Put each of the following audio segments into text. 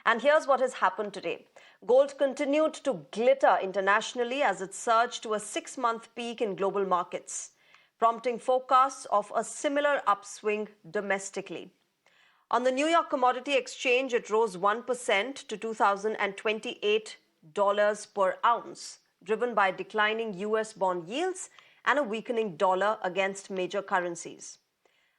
And here's what has happened today. Gold continued to glitter internationally as it surged to a 6-month peak in global markets, prompting forecasts of a similar upswing domestically. On the New York Commodity Exchange, it rose 1% to $2,028 per ounce, driven by declining US bond yields and a weakening dollar against major currencies.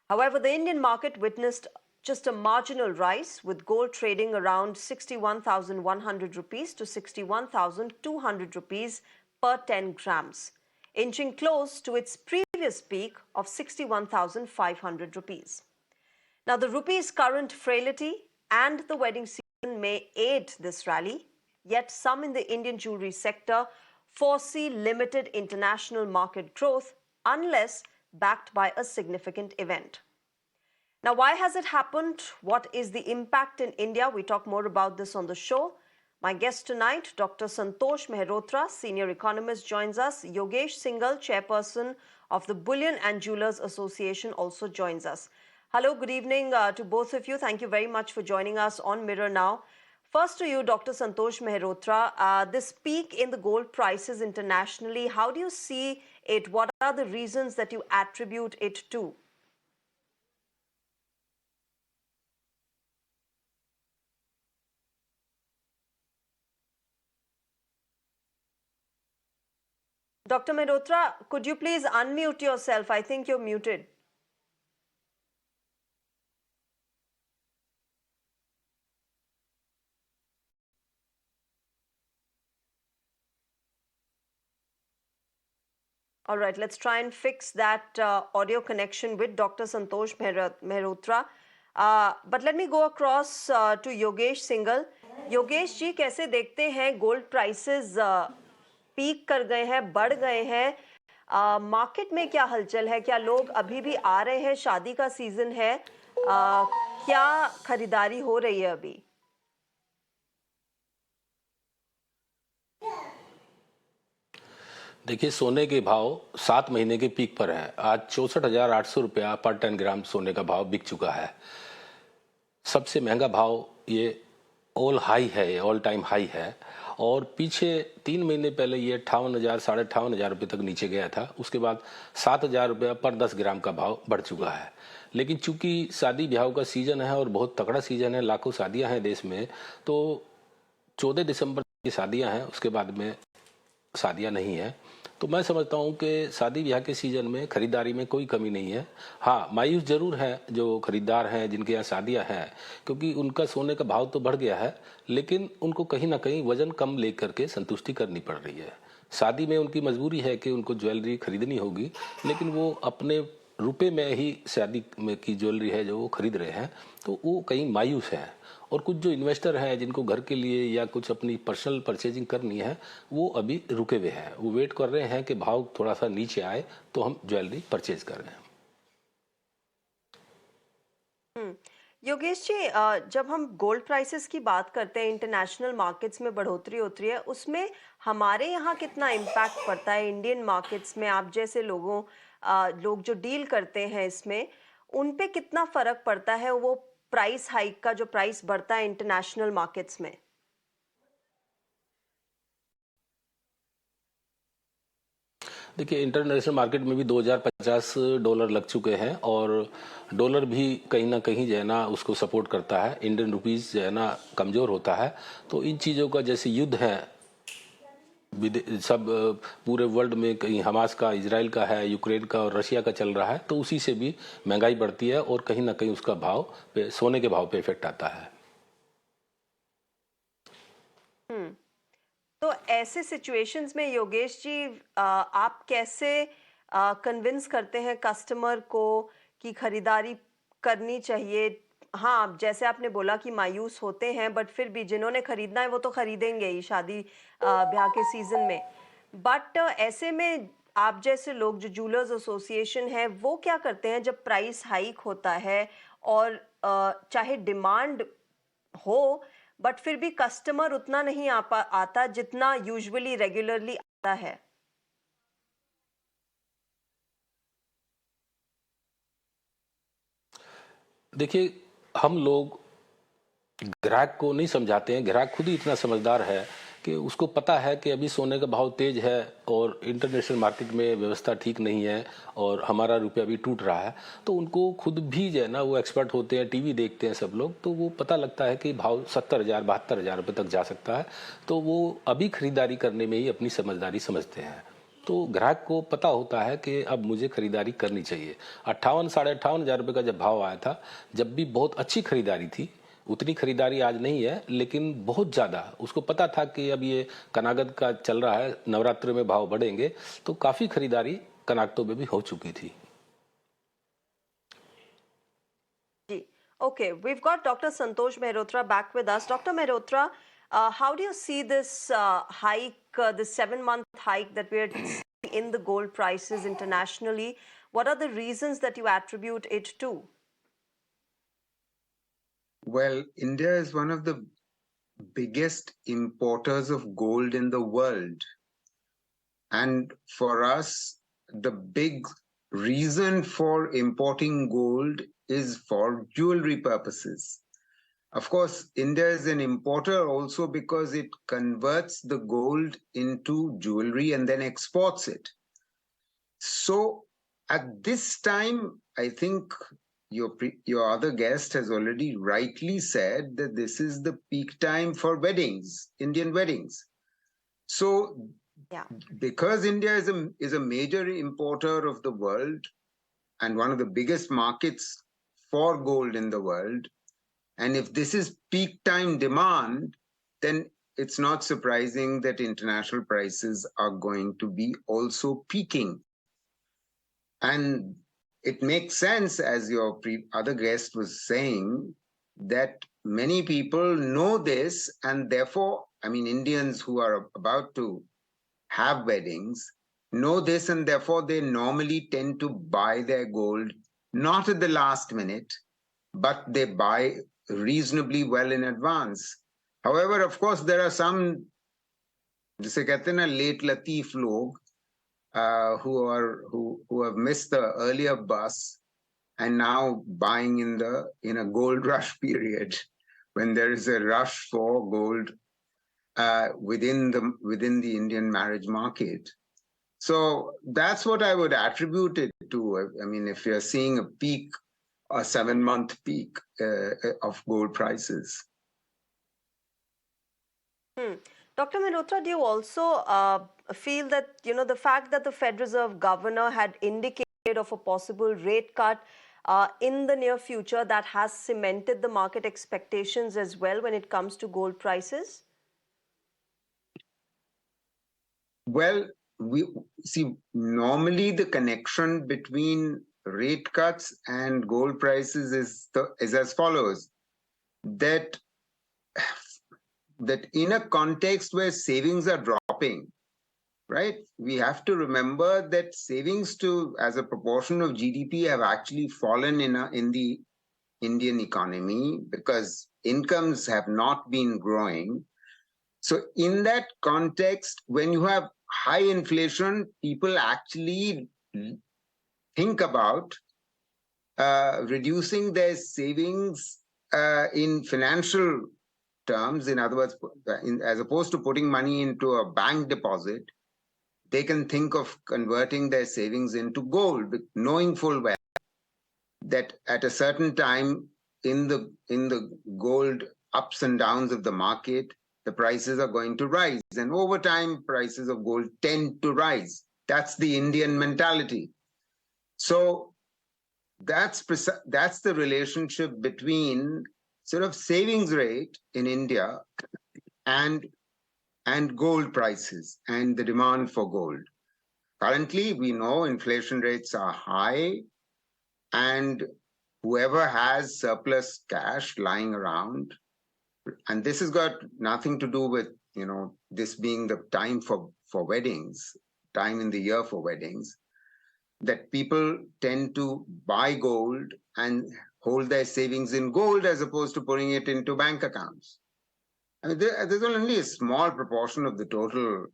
However, the Indian market witnessed just a marginal rise, with gold trading around 61,100 rupees to 61,200 rupees per 10 grams, inching close to its previous peak of 61,500 rupees. Now, the rupee's current frailty and the wedding season may aid this rally, yet some in the Indian jewelry sector foresee limited international market growth unless backed by a significant event. Now, why has it happened? What is the impact in India? We talk more about this on the show. My guest tonight, Dr. Santosh Mehrotra, senior economist, joins us. Yogesh Singhal, chairperson of the Bullion and Jewelers Association, also joins us. Hello, good evening to both of you. Thank you very much for joining us on Mirror Now. First to you, Dr. Santosh Mehrotra, this peak in the gold prices internationally, how do you see it? What are the reasons that you attribute it to? Dr. Mehrotra, could you please unmute yourself? I think you're muted. All right, let's try and fix that audio connection with Dr. Santosh Mehrotra. But let me go across to Yogesh Singhal. Yogesh ji, कैसे देखते हैं gold prices peak कर गए हैं, बढ़ गए हैं, market में क्या हलचल है? क्या लोग अभी भी आ रहे हैं? शादी का सीजन है, क्या खरीदारी हो रही है अभी? देखिए, सोने के भाव 7 महीने के पीक पर है। आज 64,800 रुपया पर 10 ग्राम सोने का भाव बिक चुका है। सबसे महंगा भाव ये ऑल हाई है, ऑल टाइम हाई है। और पीछे 3 महीने पहले ये 58,000 साढ़े 58,000 रुपये तक नीचे गया था। उसके बाद 7,000 रुपया पर 10 ग्राम का भाव बढ़ चुका है। लेकिन चूंकि शादी ब्याह का सीजन है और बहुत तगड़ा सीजन है, लाखों शादियां हैं देश में, तो 14 दिसंबर की शादियां हैं, उसके बाद में शादियां नहीं है। तो मैं समझता हूं कि शादी ब्याह के सीजन में खरीदारी में कोई कमी नहीं है। हाँ, मायूस जरूर है जो खरीदार हैं जिनके यहाँ शादियां हैं, क्योंकि उनका सोने का भाव तो बढ़ गया है, लेकिन उनको कहीं ना कहीं वजन कम लेकर के संतुष्टि करनी पड़ रही है। शादी में उनकी मजबूरी है कि उनको ज्वेलरी खरीदनी होगी, लेकिन वो अपने रुपए में ही शादी में की ज्वेलरी है जो वो खरीद रहे हैं, तो वो कहीं मायूस है। और कुछ जो इन्वेस्टर हैं जिनको घर के लिए या कुछ अपनी पर्सनल परचेजिंग करनी है, वो अभी रुके हुए हैं। वो वेट कर रहे हैं कि भाव थोड़ा सा नीचे आए तो हम ज्वेलरी परचेज कर रहे हैं। योगेश जी, जब हम गोल्ड प्राइसेस की बात करते हैं, इंटरनेशनल मार्केट्स में बढ़ोतरी होती है, उसमें हमारे यहाँ कितना इम्पैक्ट पड़ता है? इंडियन मार्केट्स में आप जैसे लोग जो डील करते हैं इसमें, उन पे कितना फर्क पड़ता है वो प्राइस हाइक का, जो प्राइस बढ़ता है इंटरनेशनल मार्केट्स में? देखिए, इंटरनेशनल मार्केट में भी $2,050 लग चुके हैं और डॉलर भी कहीं ना कहीं जो है ना उसको सपोर्ट करता है। इंडियन रुपीस जो है ना कमज़ोर होता है। तो इन चीज़ों का जैसे युद्ध है सब पूरे वर्ल्ड में, कहीं हमास का, इजराइल का है, यूक्रेन का और रशिया का चल रहा है, तो उसी से भी महंगाई बढ़ती है और कहीं ना कहीं उसका भाव पे, सोने के भाव पे इफेक्ट आता है। तो ऐसे सिचुएशंस में योगेश जी, आप कैसे कन्विंस करते हैं कस्टमर को कि खरीदारी करनी चाहिए? हाँ, जैसे आपने बोला कि मायूस होते हैं, बट फिर भी जिन्होंने खरीदना है वो तो खरीदेंगे ही शादी ब्याह के सीजन में। बट ऐसे में आप जैसे लोग, जो जूलर्स एसोसिएशन है, वो क्या करते हैं जब प्राइस हाइक होता है और चाहे डिमांड हो, बट फिर भी कस्टमर उतना नहीं आता जितना यूजुअली रेगुलरली आता है? देखिए, हम लोग ग्राहक को नहीं समझाते हैं। ग्राहक खुद ही इतना समझदार है कि उसको पता है कि अभी सोने का भाव तेज है और इंटरनेशनल मार्केट में व्यवस्था ठीक नहीं है और हमारा रुपया भी टूट रहा है। तो उनको खुद भी जो है ना, वो एक्सपर्ट होते हैं, टीवी देखते हैं सब लोग, तो वो पता लगता है कि भाव 70,000 72,000 रुपये तक जा सकता है। तो वो अभी खरीदारी करने में ही अपनी समझदारी समझते हैं। तो ग्राहक को पता होता है कि अब मुझे खरीदारी करनी चाहिए। 58 साढ़े 58,000 रुपये का जब भाव आया था, जब भी बहुत अच्छी खरीदारी थी, उतनी खरीदारी आज नहीं है, लेकिन बहुत ज़्यादा उसको पता था कि अब ये कनागत का चल रहा है, नवरात्र में भाव बढ़ेंगे, तो काफ़ी खरीदारी कनागतों में भी हो चुकी थी। Okay, we've got Dr. Santosh Mehrotra back with us. Dr. Mehrotra, how do you see this hike, this 7-month hike that we're seeing in the gold prices internationally? What are the reasons that you attribute it to? Well, India is one of the biggest importers of gold in the world. And for us, the big reason for importing gold is for jewelry purposes. Of course, India is an importer also because it converts the gold into jewelry and then exports it. So at this time, I think your other guest has already rightly said that this is the peak time for weddings, Indian weddings. So Yeah. because India is a major importer of the world and one of the biggest markets for gold in the world, and if this is peak time demand, then it's not surprising that international prices are going to be also peaking. And it makes sense, as your other guest was saying, that many people know this, and therefore, I mean, Indians who are about to have weddings know this, and therefore they normally tend to buy their gold not at the last minute, but they buy reasonably well in advance. However, of course, there are some, जिसे कहते हैं ना, late latif log, who have missed the earlier bus and now buying in a gold rush period when there is a rush for gold within the Indian marriage market. So that's what I would attribute it to. I mean, if you're seeing a peak, a 7-month peak of gold prices. Dr. Mehrotra, do you also feel that, the fact that the Fed Reserve Governor had indicated of a possible rate cut in the near future, that has cemented the market expectations as well when it comes to gold prices? Well, we see normally the connection between rate cuts and gold prices is as follows: that in a context where savings are dropping, right? We have to remember that savings as a proportion of GDP have actually fallen in the Indian economy because incomes have not been growing. So in that context, when you have high inflation, people actually think about reducing their savings in financial terms. In other words, as opposed to putting money into a bank deposit, they can think of converting their savings into gold, knowing full well that at a certain time in the gold ups and downs of the market, the prices are going to rise. And over time, prices of gold tend to rise. That's the Indian mentality. So that's the relationship between sort of savings rate in India and gold prices and the demand for gold. Currently, we know inflation rates are high, and whoever has surplus cash lying around, and this has got nothing to do with, this being the time for weddings, time in the year for weddings, that people tend to buy gold and hold their savings in gold as opposed to putting it into bank accounts. I mean, there's only a small proportion of the total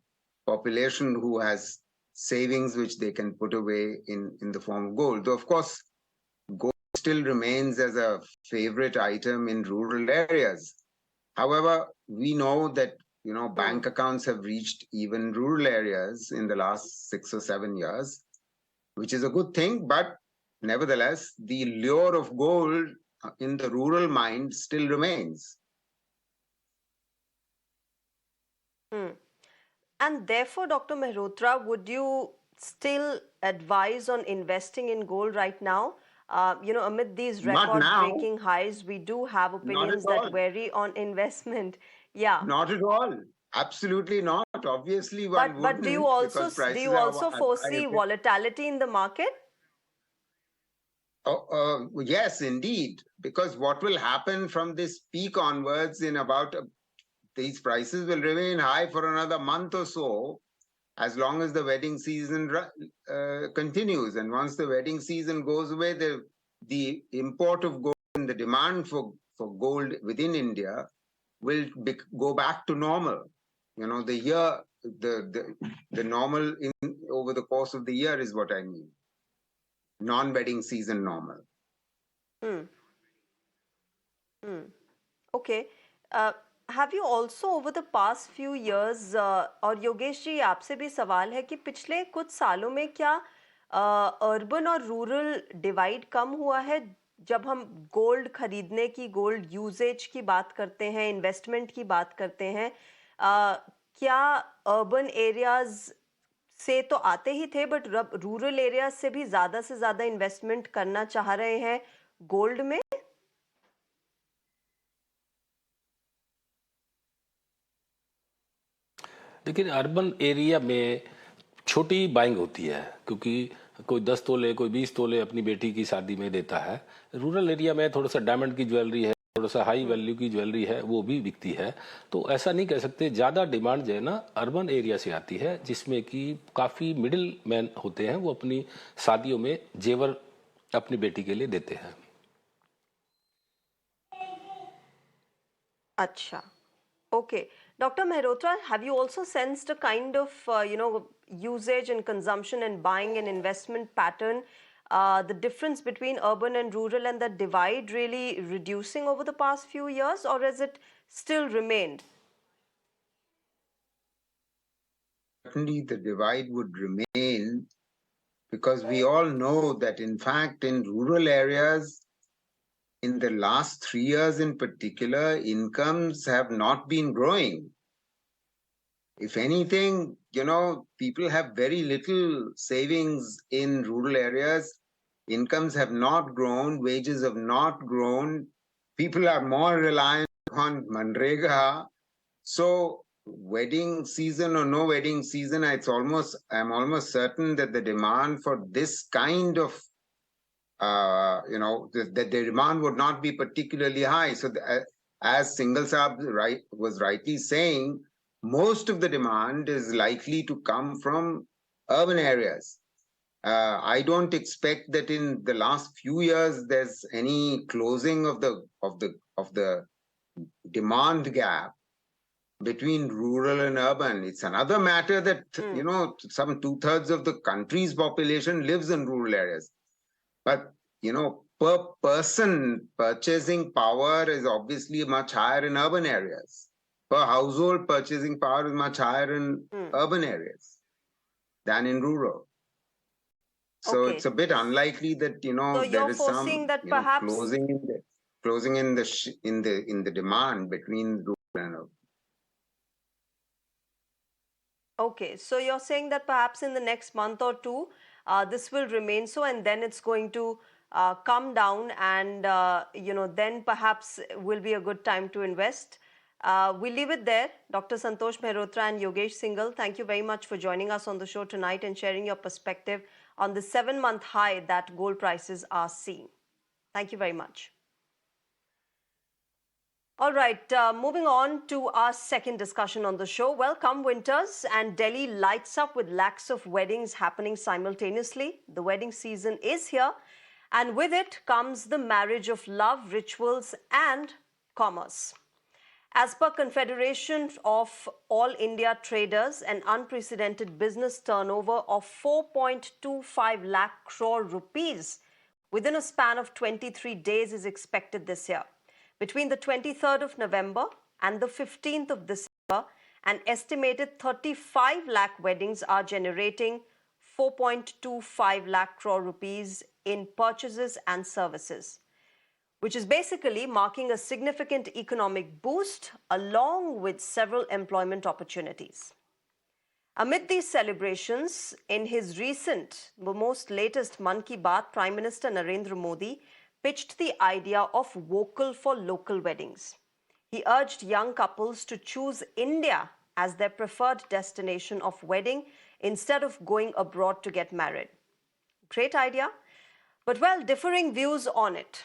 population who has savings which they can put away in the form of gold. Though, of course, gold is still remains as a favorite item in rural areas. However, we know that bank accounts have reached even rural areas in the last 6 or 7 years, which is a good thing. But nevertheless, the lure of gold in the rural mind still remains. And therefore, Dr. Mehrotra, would you still advise on investing in gold right now? Amid these Not now, record-breaking highs, we do have not at opinions that all. vary on investment. Yeah. Not at all. Absolutely not. Obviously, one But do you wouldn't also because do prices you are also high. foresee volatility in the market? Yes, indeed. Because what will happen from this peak onwards in about these prices will remain high for another month or so, as long as the wedding season continues. And once the wedding season goes away, the import of gold and the demand for gold within India will go back to normal. The year, the normal over the course of the year is what I mean. Non-wedding season normal. Okay. Have you also over the past few years और योगेश जी आपसे भी सवाल है कि पिछले कुछ सालों में क्या अर्बन और रूरल डिवाइड कम हुआ है जब हम गोल्ड खरीदने की गोल्ड यूजेज की बात करते हैं इन्वेस्टमेंट की बात करते हैं क्या अर्बन एरियाज से तो आते ही थे बट रूरल एरियाज से भी ज्यादा इन्वेस्टमेंट करना चाह रहे हैं गोल्ड में लेकिन अर्बन एरिया में छोटी बाइंग होती है क्योंकि कोई 10 तोले कोई 20 तोले अपनी बेटी की शादी में देता है। रूरल एरिया में थोड़ा सा डायमंड की ज्वेलरी है, थोड़ा सा हाई वैल्यू की ज्वेलरी है, वो भी बिकती है। तो ऐसा नहीं कह सकते, ज़्यादा डिमांड जो है ना अर्बन एरिया से आती है जिसमें कि काफ़ी मिडिल मैन होते हैं, वो अपनी शादियों में जेवर अपनी बेटी के लिए देते हैं। अच्छा, okay. Dr. Mehrotra, have you also sensed a kind of, usage and consumption and buying and investment pattern, the difference between urban and rural and the divide really reducing over the past few years, or has it still remained? Certainly, the divide would remain because we all know that, in fact, in rural areas, in the last 3 years in particular, incomes have not been growing. If anything, people have very little savings in rural areas. Incomes have not grown, wages have not grown. People are more reliant on Manrega. So, wedding season or no wedding season, I'm almost certain that the demand for this kind of the demand would not be particularly high. So, as Singhal Saab was rightly saying, most of the demand is likely to come from urban areas. I don't expect that in the last few years there's any closing of the demand gap between rural and urban. It's another matter that some 2/3 of the country's population lives in rural areas. But, per person, purchasing power is obviously much higher in urban areas. Per household, purchasing power is much higher in urban areas than in rural. So Okay. it's a bit unlikely that, So there you're is some, foreseeing that perhaps closing in the demand between rural and urban. Okay, so you're saying that perhaps in the next month or two, this will remain so, and then it's going to come down, and then perhaps will be a good time to invest. We'll leave it there. Dr. Santosh Mehrotra and Yogesh Singhal, thank you very much for joining us on the show tonight and sharing your perspective on the 7-month high that gold prices are seeing. Thank you very much. All right, moving on to our second discussion on the show. Welcome winters, and Delhi lights up with lakhs of weddings happening simultaneously. The wedding season is here, and with it comes the marriage of love, rituals, and commerce. As per Confederation of All India Traders, an unprecedented business turnover of 4.25 lakh crore rupees within a span of 23 days is expected this year. Between the 23rd of November and the 15th of December, an estimated 35 lakh weddings are generating 4.25 lakh crore rupees in purchases and services, which is basically marking a significant economic boost along with several employment opportunities. Amid these celebrations, in his recent, the most latest Mann Ki Baat, Prime Minister Narendra Modi pitched the idea of vocal for local weddings. He urged young couples to choose India as their preferred destination of wedding instead of going abroad to get married. Great idea, but well, differing views on it.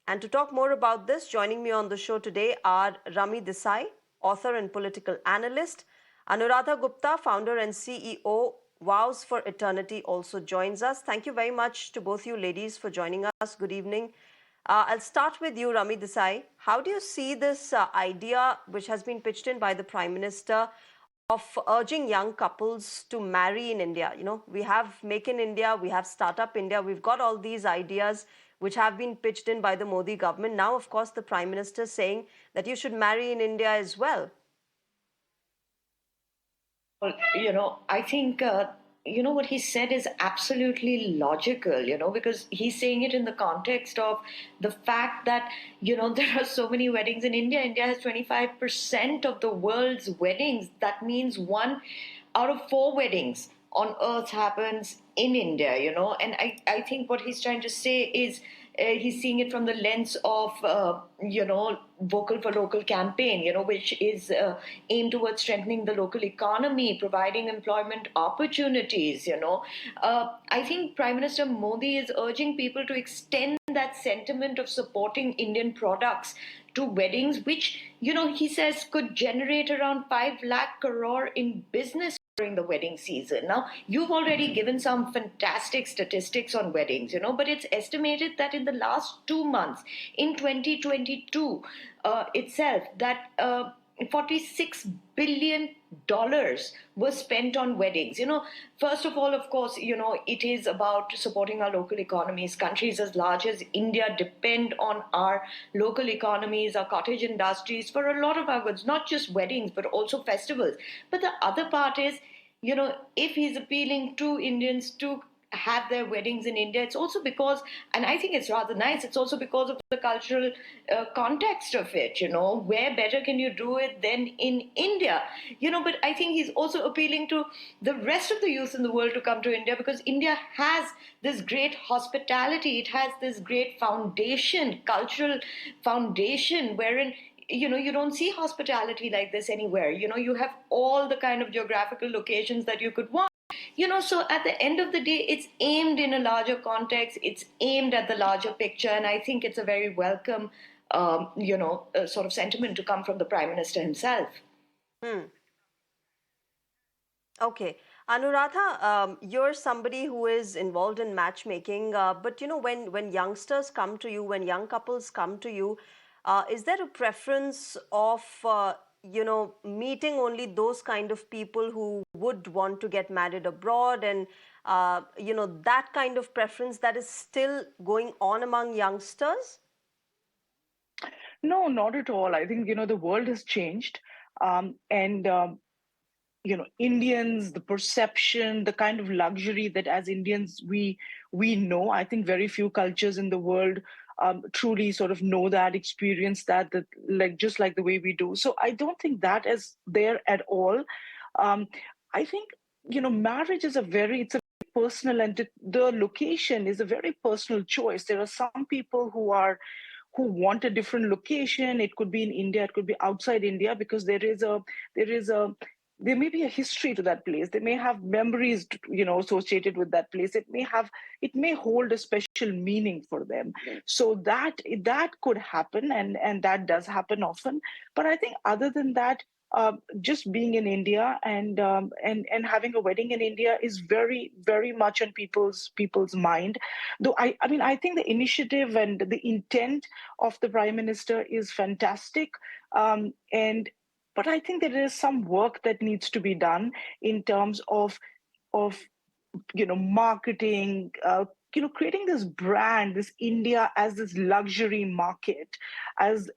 And to talk more about this, joining me on the show today are Rami Desai, author and political analyst. Anuradha Gupta, founder and CEO, Vows for Eternity, also joins us. Thank you very much to both you ladies for joining us. Good evening. I'll start with you, Rami Desai. How do you see this idea, which has been pitched in by the Prime Minister, of urging young couples to marry in India? You know, we have Make in India, we have Startup India, we've got all these ideas which have been pitched in by the Modi government. Now, of course, the Prime Minister is saying that you should marry in India as well. Well, I think, what he said is absolutely logical, because he's saying it in the context of the fact that, there are so many weddings in India. India has 25% of the world's weddings. That means 1 out of 4 weddings on earth happens in India, and I think what he's trying to say is he's seeing it from the lens of, vocal for local campaign, which is aimed towards strengthening the local economy, providing employment opportunities, I think Prime Minister Modi is urging people to extend that sentiment of supporting Indian products to weddings, which, he says could generate around 5 lakh crore in business during the wedding season. Now, you've already given some fantastic statistics on weddings, but it's estimated that in the last 2 months, in 2022 itself, that $46 billion was spent on weddings. First of all, of course, it is about supporting our local economies. Countries as large as India depend on our local economies, our cottage industries for a lot of our goods, not just weddings, but also festivals. But the other part is, if he's appealing to Indians to have their weddings in India, it's also because, and I think it's rather nice, it's also because of the cultural context of it, where better can you do it than in India, but I think he's also appealing to the rest of the youth in the world to come to India, because India has this great hospitality, it has this great foundation, cultural foundation, wherein you don't see hospitality like this anywhere. You have all the kind of geographical locations that you could want. So at the end of the day, it's aimed in a larger context, it's aimed at the larger picture, and I think it's a very welcome, sort of sentiment to come from the Prime Minister himself. Okay. Anuradha, you're somebody who is involved in matchmaking, but when youngsters come to you, when young couples come to you, is there a preference of meeting only those kind of people who would want to get married abroad, and that kind of preference that is still going on among youngsters? No, not at all. I think, the world has changed. And Indians, the perception, the kind of luxury that as Indians we know. I think very few cultures in the world truly sort of know that, experience that like just like the way we do. So I don't think that is there at all. I think marriage is it's a personal, and the location is a very personal choice. There are some people who want a different location. It could be in India, it could be outside India, because there may be a history to that place. They may have memories, associated with that place. It may hold a special meaning for them. So that could happen, and that does happen often. But I think other than that, just being in India and having a wedding in India is very, very much on people's mind. Though I think the initiative and the intent of the Prime Minister is fantastic, but I think there is some work that needs to be done in terms of marketing, creating this brand, this India as this luxury market, as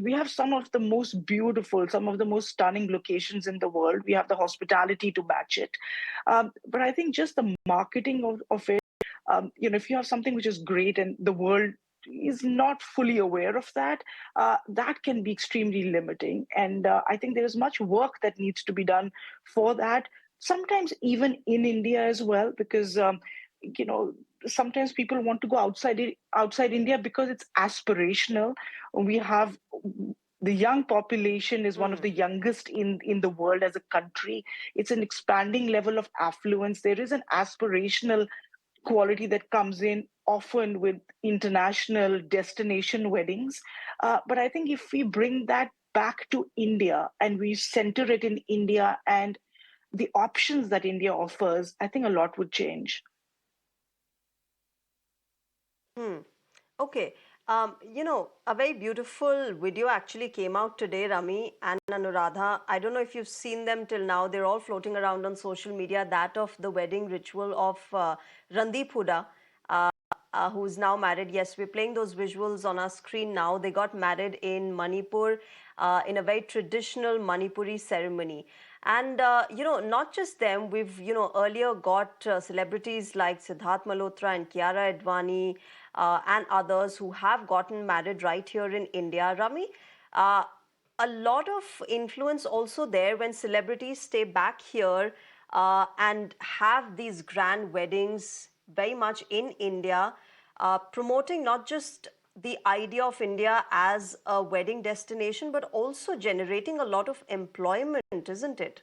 we have some of the most beautiful, some of the most stunning locations in the world. We have the hospitality to match it. But I think just the marketing of it, if you have something which is great and the world is not fully aware of that, that can be extremely limiting. And I think there is much work that needs to be done for that. Sometimes even in India as well, because you know sometimes people want to go outside India because it's aspirational. We have the young population is one of the youngest in the world as a country. It's an expanding level of affluence. There is an aspirational quality that comes in often with international destination weddings. But I think if we bring that back to India and we center it in India and the options that India offers, I think a lot would change. Okay. A very beautiful video actually came out today, Rami and Anuradha. I don't know if you've seen them till now. They're all floating around on social media. That of the wedding ritual of Randeep Huda, who's now married. Yes, we're playing those visuals on our screen now. They got married in Manipur in a very traditional Manipuri ceremony. And, not just them, we've, earlier got celebrities like Siddharth Malhotra and Kiara Advani and others who have gotten married right here in India. Rami, a lot of influence also there when celebrities stay back here and have these grand weddings very much in India, promoting not just the idea of India as a wedding destination, but also generating a lot of employment, isn't it?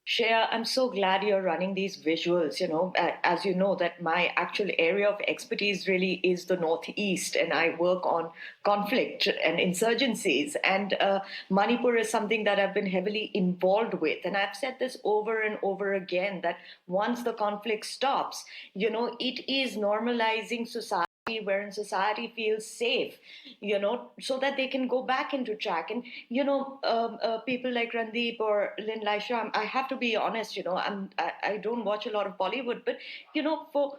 Shreya, I'm so glad you're running these visuals. As you know, that my actual area of expertise really is the Northeast, and I work on conflict and insurgencies. And Manipur is something that I've been heavily involved with. And I've said this over and over again that once the conflict stops, it is normalizing society wherein society feels safe, so that they can go back into track. And, people like Randeep or Lin Laisha, I have to be honest, I don't watch a lot of Bollywood, but, for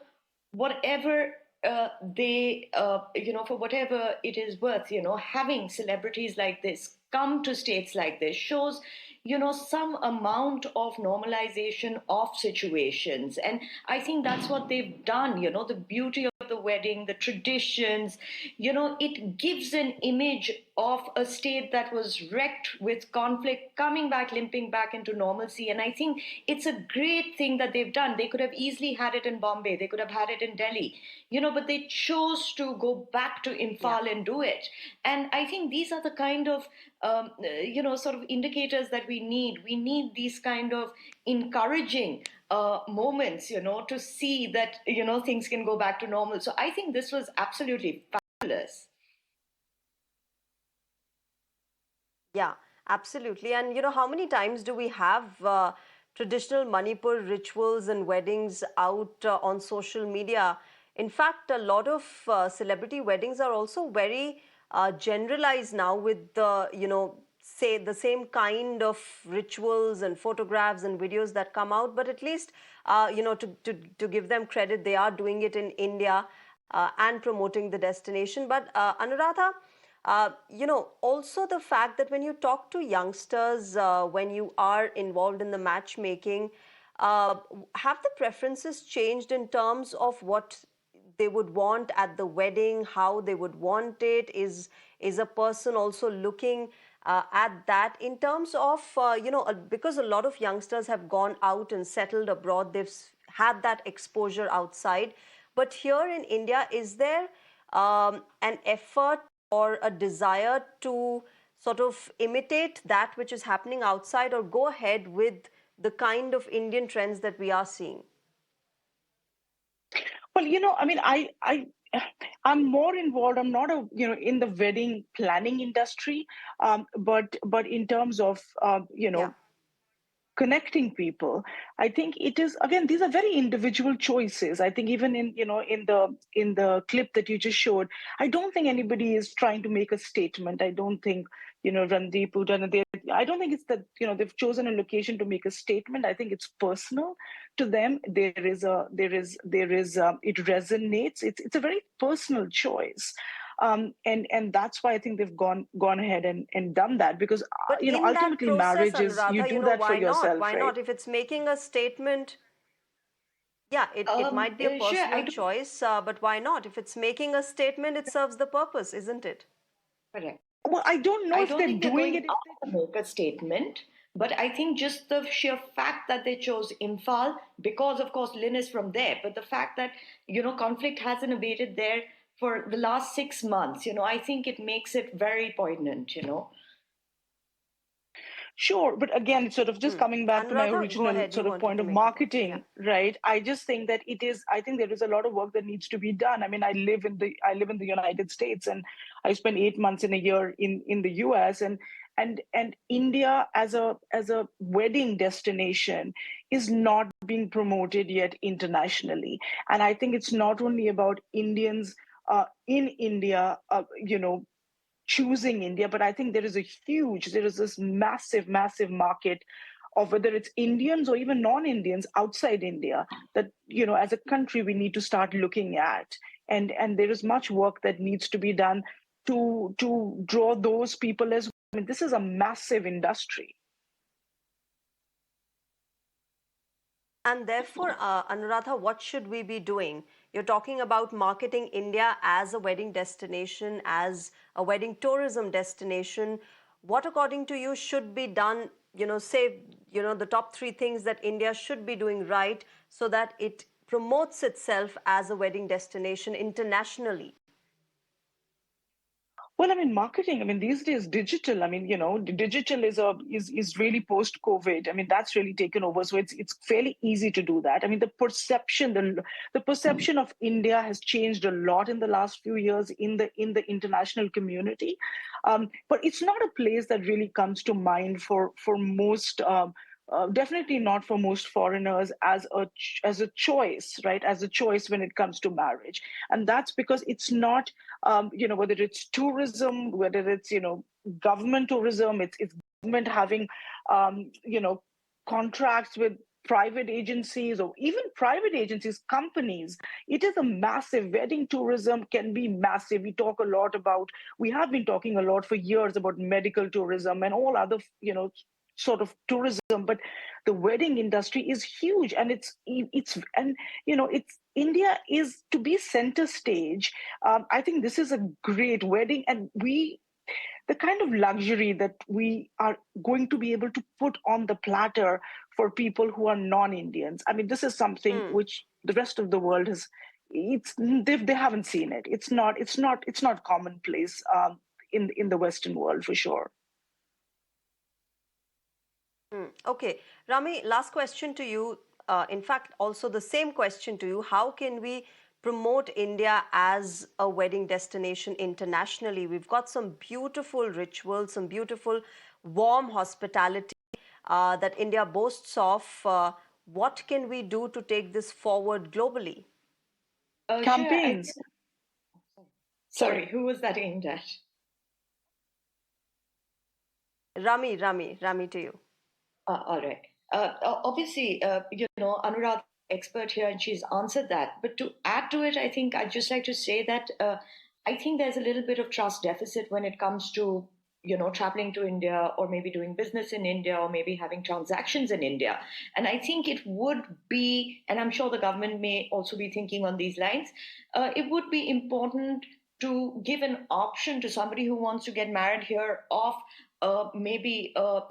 whatever for whatever it is worth, having celebrities like this come to states like this shows, some amount of normalization of situations. And I think that's what they've done, the beauty of the wedding, the traditions, it gives an image of a state that was wrecked with conflict coming back, limping back into normalcy. And I think it's a great thing that they've done. They could have easily had it in Bombay, they could have had it in Delhi, but they chose to go back to Imphal and do it. And I think these are the kind of, sort of indicators that we need. We need these kind of encouraging moments, to see that, things can go back to normal. So I think this was absolutely fabulous. Yeah, absolutely. And how many times do we have traditional Manipur rituals and weddings out on social media? In fact, a lot of celebrity weddings are also very generalized now with the, say the same kind of rituals and photographs and videos that come out. But at least, to give them credit, they are doing it in India and promoting the destination. But Anuradha, also the fact that when you talk to youngsters, when you are involved in the matchmaking, have the preferences changed in terms of what they would want at the wedding, how they would want it? Is a person also looking at that in terms of, because a lot of youngsters have gone out and settled abroad, they've had that exposure outside. But here in India, is there an effort or a desire to sort of imitate that which is happening outside, or go ahead with the kind of Indian trends that we are seeing? Well, I mean, I'm more involved. I'm not in the wedding planning industry, but in terms of Yeah. connecting people, I think it is, again, these are very individual choices. I think even in the clip that you just showed, I don't think anybody is trying to make a statement. I don't think Randeep Huda, I don't think it's that, they've chosen a location to make a statement. I think it's personal to them. It resonates. It's a very personal choice. And that's why I think they've gone ahead and done that, because But in that ultimately process, marriage is, you Anuradha, do that for why not? yourself, Why right? not? If it's making a statement, yeah, it might be a Sure, I personal don't. choice, but why not? If it's making a statement, it serves the purpose, isn't it? Correct. Well, I don't know I if don't they're think they're doing going it. out to make a statement, but I think just the sheer fact that they chose Imphal, because of course Lynn is from there, but the fact that, conflict hasn't abated there for the last 6 months, I think it makes it very poignant. Sure, but again, it's sort of just coming back to my Anuradha, go original ahead. You sort of wanted point to of make a point. Yeah. marketing, right? I just think that I think there is a lot of work that needs to be done. I mean, I live in the United States, and I spent 8 months in a year in the US, and India as a wedding destination is not being promoted yet internationally. And I think it's not only about Indians in India, choosing India, but I think there is this massive, massive market of whether it's Indians or even non-Indians outside India that, as a country, we need to start looking at. And there is much work that needs to be done to draw those people as well. I mean, this is a massive industry. And therefore, Anuradha, what should we be doing? You're talking about marketing India as a wedding destination, as a wedding tourism destination. What, according to you, should be done? Say, the top three things that India should be doing right so that it promotes itself as a wedding destination internationally. Well, I mean, marketing. I mean, these days, digital. I mean, digital is really post COVID. I mean, that's really taken over. So it's fairly easy to do that. I mean, the perception of India has changed a lot in the last few years in the international community. But it's not a place that really comes to mind for most. Definitely not for most foreigners as a choice, right? As a choice when it comes to marriage, and that's because it's not, whether it's tourism, whether it's government tourism, it's government having contracts with private agencies, or even private agencies, companies. It is a massive. Wedding tourism can be massive. We have been talking a lot for years about medical tourism and all other sort of tourism, but the wedding industry is huge, and it's India is to be center stage. I think this is a great wedding, and the kind of luxury that we are going to be able to put on the platter for people who are non-Indians. I mean, this is something which the rest of the world they haven't seen it. It's not commonplace in the Western world, for sure. Okay, Rami, last question to you. In fact, also the same question to you. How can we promote India as a wedding destination internationally? We've got some beautiful rituals, some beautiful warm hospitality that India boasts of. What can we do to take this forward globally? Sure, Campaigns. sorry, who was that aimed at? Rami, to you. All right. Obviously, Anuradha, expert here, and she's answered that. But to add to it, I think I'd just like to say that I think there's a little bit of trust deficit when it comes to traveling to India, or maybe doing business in India, or maybe having transactions in India. And I think it would be, and I'm sure the government may also be thinking on these lines, it would be important to give an option to somebody who wants to get married here of maybe a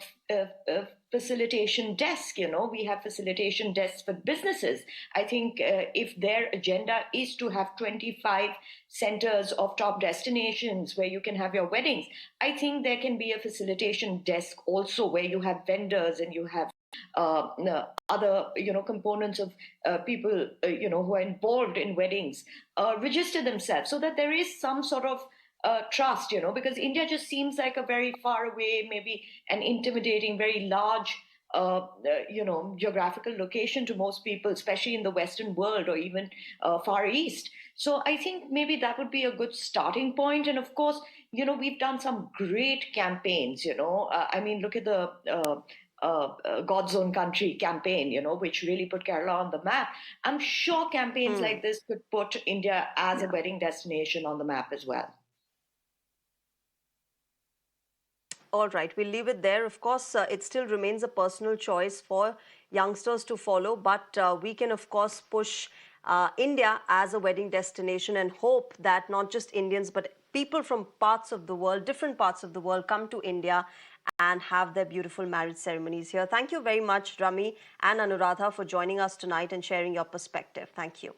facilitation desk. We have facilitation desks for businesses. I think if their agenda is to have 25 centers of top destinations where you can have your weddings, I think there can be a facilitation desk also where you have vendors and you have other components of people who are involved in weddings register themselves, so that there is some sort of trust, because India just seems like a very far away, maybe an intimidating, very large geographical location to most people, especially in the Western world or even Far East. So I think maybe that would be a good starting point. And of course, we've done some great campaigns, I mean, look at the God's Own Country campaign, which really put Kerala on the map. I'm sure campaigns like this could put India as a wedding destination on the map as well. All right, we'll leave it there. Of course, it still remains a personal choice for youngsters to follow, but we can, of course, push India as a wedding destination and hope that not just Indians, but people from parts of the world, different parts of the world, come to India and have their beautiful marriage ceremonies here. Thank you very much, Rami and Anuradha, for joining us tonight and sharing your perspective. Thank you.